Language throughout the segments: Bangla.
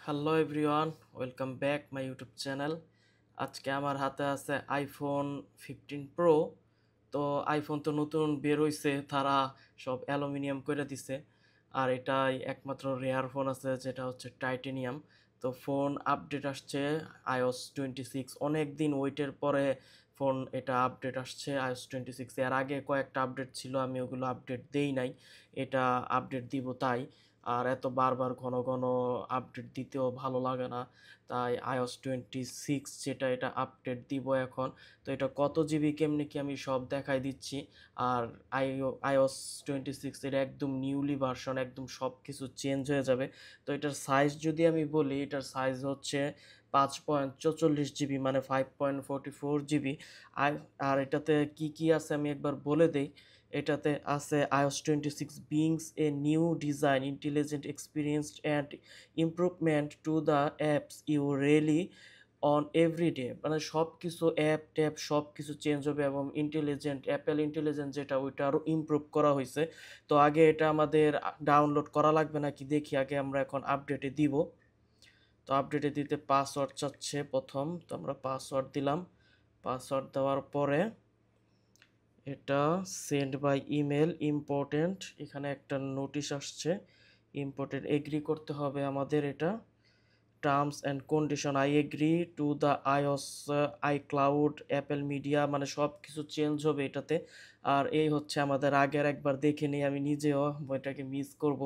Hello everyone, welcome back my YouTube channel. আজকে আমার হাতে আছে আইফোন 15 প্রো। তো আইফোন তো নতুন বের হইছে, তারা সব অ্যালুমিনিয়াম করে দিছে। আর এটাই একমাত্র রেয়ার ফোন আছে যেটা হচ্ছে টাইটেনিয়াম। তো ফোন আপডেট আসছে iOS 26, অনেক দিন ওয়েটের পরে ফোন এটা আপডেট আসছে iOS 26। এর আগে কয়েকটা আপডেট ছিল, আমি ওগুলো আপডেট দেই নাই, এটা আপডেট দিব তাই। আর এত বারবার ঘন ঘন আপডেট দিতেও ভালো লাগে না, তাই iOS 26 যেটা এটা আপডেট দিব এখন। তো এটা কত জিবি কেমনি কি আমি সব দেখাই দিচ্ছি। আর iOS 26 এর একদম নিউলি ভার্সন, একদম সব কিছু চেঞ্জ হয়ে যাবে। তো এটার সাইজ যদি আমি বলি, এটার সাইজ হচ্ছে 5.44 জিবি, মানে 5.44 জিবি। আর এটাতে কি কি আছে আমি একবার বলে দেই। এটাতে আছে iOS 26 brings a new design, intelligent experience and improvement to the apps you really on every day। মানে সব কিছু অ্যাপ ট্যাপ সব কিছু চেঞ্জ হবে এবং ইন্টেলিজেন্ট, অ্যাপেল ইন্টেলিজেন্ট যেটা ওইটা আরও ইমপ্রুভ করা হয়েছে। তো আগে এটা আমাদের ডাউনলোড করা লাগবে নাকি দেখি, আগে আমরা এখন আপডেটে দিব। তো আপডেটে দিতে পাসওয়ার্ড চাচ্ছে প্রথম, তো আমরা পাসওয়ার্ড দিলাম। পাসওয়ার্ড দেওয়ার পরে এটা সেন্ড বাই ইমেল ইম্পর্টেন্ট, এখানে একটা নোটিশ আসছে ইম্পর্টেন্ট, এগ্রি করতে হবে আমাদের এটা। Terms and condition, I agree to the iOS iCloud Apple media, মানে সব কিছু চেঞ্জ হবে এটাতে। আর এই হচ্ছে আমাদের আগের, একবার দেখে নিই, আমি নিজেও বইটাকে মিস করব।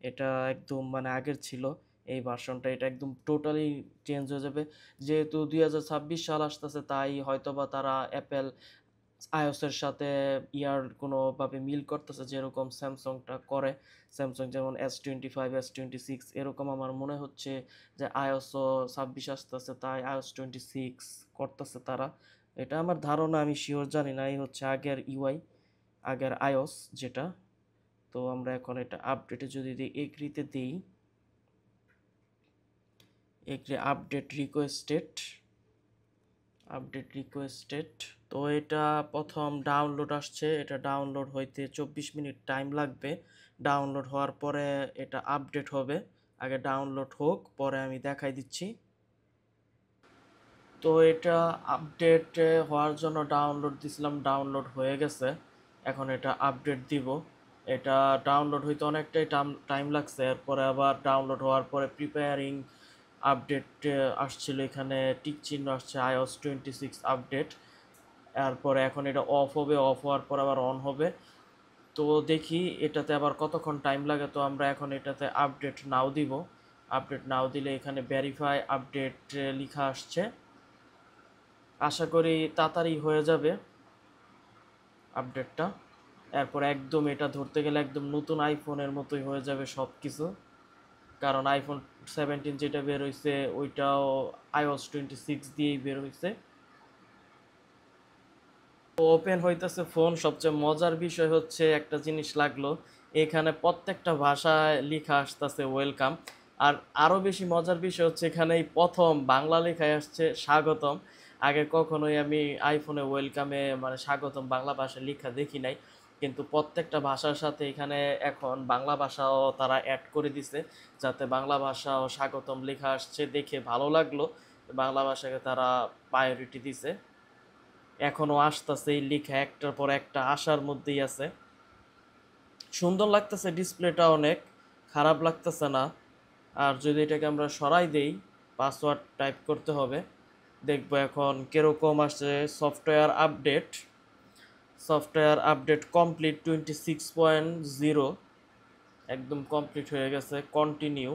এটা একদম মানে আগের ছিল এই ভার্সনটা, এটা একদম টোটালি চেঞ্জ হয়ে যাবে। যেহেতু 2026 সাল আসতেছে, তাই হয়তোবা তারা অ্যাপেল আইওসের সাথে কোনোভাবে মিল করতেছে, যেরকম স্যামসাংটা করে। স্যামসাং যেমন S25, S26, এরকম আমার মনে হচ্ছে যে iOS 26 আসতেছে, তাই iOS 26 করতেছে তারা। এটা আমার ধারণা, আমি শিওর জানি না। এই হচ্ছে আগের ইউআই, আগের iOS যেটা। তো আমরা এখন এটা আপডেটে যদি দিই, এগ্রিতে দিই, agree update requested, update requested. তো এটা প্রথম ডাউনলোড আসছে, এটা ডাউনলোড হইতে 24 মিনিট টাইম লাগবে। ডাউনলোড হওয়ার পরে এটা আপডেট হবে। আগে ডাউনলোড হোক, পরে আমি দেখাই দিচ্ছি। তো এটা আপডেট হওয়ার জন্য ডাউনলোড দিছিলাম, ডাউনলোড হয়ে গেছে। এখন এটা আপডেট দিব। এটা ডাউনলোড হইতে অনেকটাই টাইম লাগছে, এরপরে আবার ডাউনলোড হওয়ার পরে প্রিপেয়ারিং আপডেট আসছিল, এখানে টিক চিহ্ন আসছে iOS 26 আপডেট। এরপরে এখন এটা অফ হবে, অফ হওয়ার পর আবার অন হবে। তো দেখি এটাতে আবার কতক্ষণ টাইম লাগে। তো আমরা এখন এটাতে আপডেট নাও দিব। আপডেট নাও দিলে এখানে ভেরিফাই আপডেট লেখা আসছে। আশা করি তাড়াতাড়ি হয়ে যাবে আপডেটটা। এরপর একদম এটা ধরতে গেলে একদম নতুন আইফোনের মতোই হয়ে যাবে সব কিছু, কারণ iPhone 17 যেটা বের হয়েছে ওইটাও iOS 26 দিয়েই বের হয়েছে। ওপেন হইতেছে ফোন। সবচেয়ে মজার বিষয় হচ্ছে একটা জিনিস লাগলো, এখানে প্রত্যেকটা ভাষায় লেখা আসতেছে ওয়েলকাম। আর আরো বেশি মজার বিষয় হচ্ছে এখানে এই প্রথম বাংলা লেখায় আসছে স্বাগতম। আগে কখনোই আমি আইফোনে ওয়েলকামে মানে স্বাগতম বাংলা ভাষায় লেখা দেখি নাই, কিন্তু প্রত্যেকটা ভাষার সাথে এখানে এখন বাংলা ভাষাও তারা অ্যাড করে দিছে, যাতে বাংলা ভাষা ও স্বাগতম লেখা আসছে, দেখে ভালো লাগলো। বাংলা ভাষাকে তারা প্রায়োরিটি দিছে। এখনো আসতেছে এই লেখা একটার পর একটা আসার মধ্যেই আছে। সুন্দর লাগতেছে, ডিসপ্লেটা অনেক খারাপ লাগতেছে না। আর যদি এটাকে আমরা সরাই দেই, পাসওয়ার্ড টাইপ করতে হবে, দেখবো এখন কিরকম আসছে। সফটওয়্যার আপডেট কমপ্লিট 26.0, একদম কমপ্লিট হয়ে গেছে। Continue,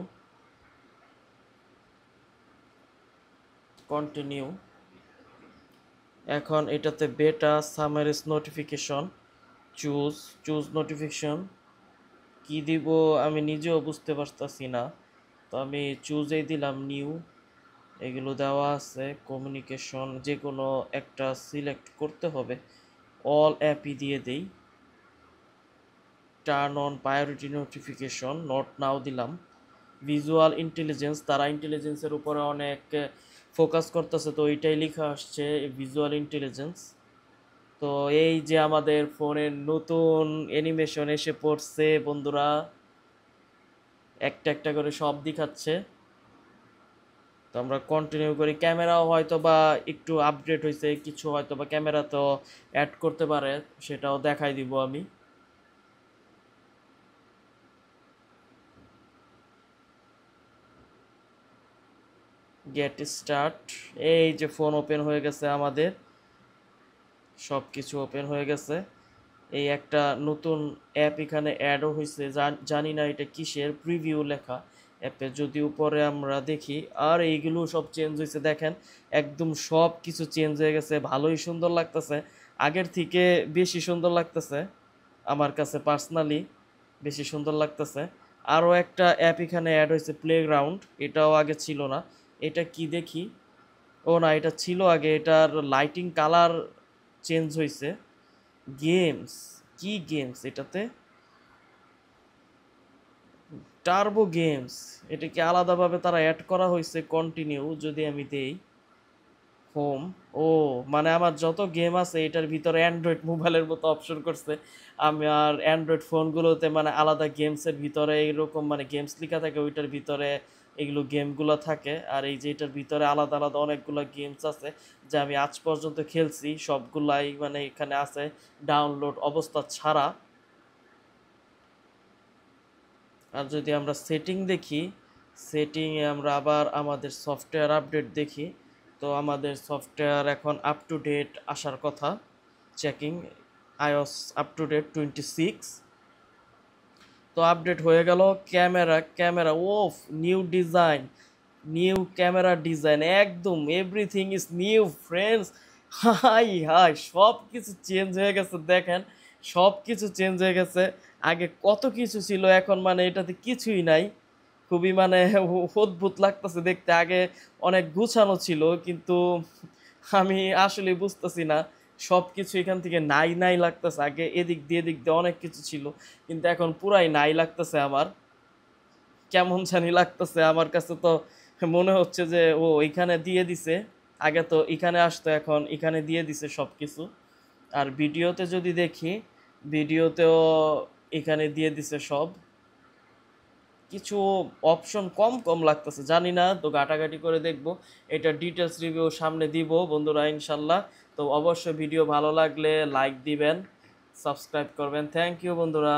continue. এখন এটাতে বেটা summaries notification, choose, choose notification কি দিব আমি নিজেও বুঝতে পারতাছি না। তো আমি চুজেই দিলাম নিউ, এগুলো দেওয়া আছে। কমিউনিকেশন যে কোনো একটা সিলেক্ট করতে হবে, অল অ্যাপই দিয়ে দেই। Turn on priority notification, not now দিলাম। ভিজুয়াল ইন্টেলিজেন্স, তারা ইন্টেলিজেন্সের উপরে অনেক ফোকাস করতেছে, তো এইটাই লেখা আসছে ভিজুয়াল ইন্টেলিজেন্স। তো এই যে আমাদের ফোনের নতুন অ্যানিমেশন এসে পড়ছে বন্ধুরা, একটা একটা করে সব দেখাচ্ছে। তো আমরা কন্টিনিউ করি। ক্যামেরাও হয়তো বা একটু আপডেট হয়েছে, কিছু হয়তো বা ক্যামেরা তো অ্যাড করতে পারে, সেটাও দেখাই দিব আমি। Get start. এই যে ফোন ওপেন হয়ে গেছে আমাদের, সব কিছু ওপেন হয়ে গেছে। এই একটা নতুন অ্যাপ এখানে অ্যাডও হয়েছে, জানি না এটা কিসের, প্রিভিউ লেখা অ্যাপে, যদি উপরে আমরা দেখি। আর এইগুলো সব চেঞ্জ হয়েছে, দেখেন একদম সব কিছু চেঞ্জ হয়ে গেছে, ভালোই সুন্দর লাগতেছে, আগের থেকে বেশি সুন্দর লাগতেছে আমার কাছে পার্সোনালি, বেশি সুন্দর লাগতেছে। আরও একটা অ্যাপ এখানে অ্যাড হয়েছে, প্লেগ্রাউন্ড, এটাও আগে ছিল না। এটা কি দেখি, ও না এটা ছিল আগে, এটার লাইটিং কালার চেঞ্জ হয়েছে। গেমস, কি গেমস এটাতে, টার্বো গেমস, এটা কি আলাদাভাবে তারা অ্যাড করা হয়েছে? কন্টিনিউ যদি আমি দেই, হোম, ও মানে আমার যত গেম আছে এটার ভিতরে অ্যান্ড্রয়েড মোবাইলের মতো অপশন করছে। আমার অ্যান্ড্রয়েড ফোনগুলোতে মানে আলাদা গেমসের ভিতরে এরকম মানে গেমস লেখা থাকে, ওইটার ভিতরে এগুলো গেমগুলো থাকে। আর এই যে এটার ভিতরে আলাদা আলাদা অনেকগুলো গেমস আছে, যা আমি আজ পর্যন্ত খেলছি সবগুলাই মানে এখানে আছে, ডাউনলোড অবস্থা ছাড়া। আর যদি আমরা সেটিং দেখি, সেটিংয়ে আমরা আবার আমাদের সফটওয়্যার আপডেট দেখি, তো আমাদের সফটওয়্যার এখন আপ টু ডেট আসার কথা। Checking iOS up to date 26, তো আপডেট হয়ে গেল। Camera, camera of, new design, new camera design, একদম everything is new friends. Hi hi, সব কিছু চেঞ্জ হয়ে গেছে, দেখেন সব কিছু চেঞ্জ হয়ে গেছে। আগে কত কিছু ছিল, এখন মানে এটাতে কিছুই নাই। খুবই মানে অদ্ভুত লাগতেছে দেখতে। আগে অনেক গুছানো ছিল, কিন্তু আমি আসলে বুঝতেছি না, সব কিছু এখান থেকে নাই নাই লাগতেছে। আগে এদিক দিয়ে এদিক দিয়ে অনেক কিছু ছিল, কিন্তু এখন পুরাই নাই লাগতেছে আমার, কেমন জানি লাগতেছে আমার কাছে। তো মনে হচ্ছে যে ও এখানে দিয়ে দিছে, আগে তো এখানে আসতো, এখন এখানে দিয়ে দিছে সব কিছু। আর ভিডিওতে যদি দেখি, ভিডিওতেও এখানে দিয়ে দিছে সব কিছু, অপশন কম কম লাগতেছে, জানি না, তো ঘাটাঘাটি করে দেখবো। এটা ডিটেলস রিভিউ সামনে দিব বন্ধুরা ইনশাল্লাহ। তো অবশ্যই ভিডিও ভালো লাগলে লাইক দিবেন, সাবস্ক্রাইব করবেন। থ্যাংক ইউ বন্ধুরা।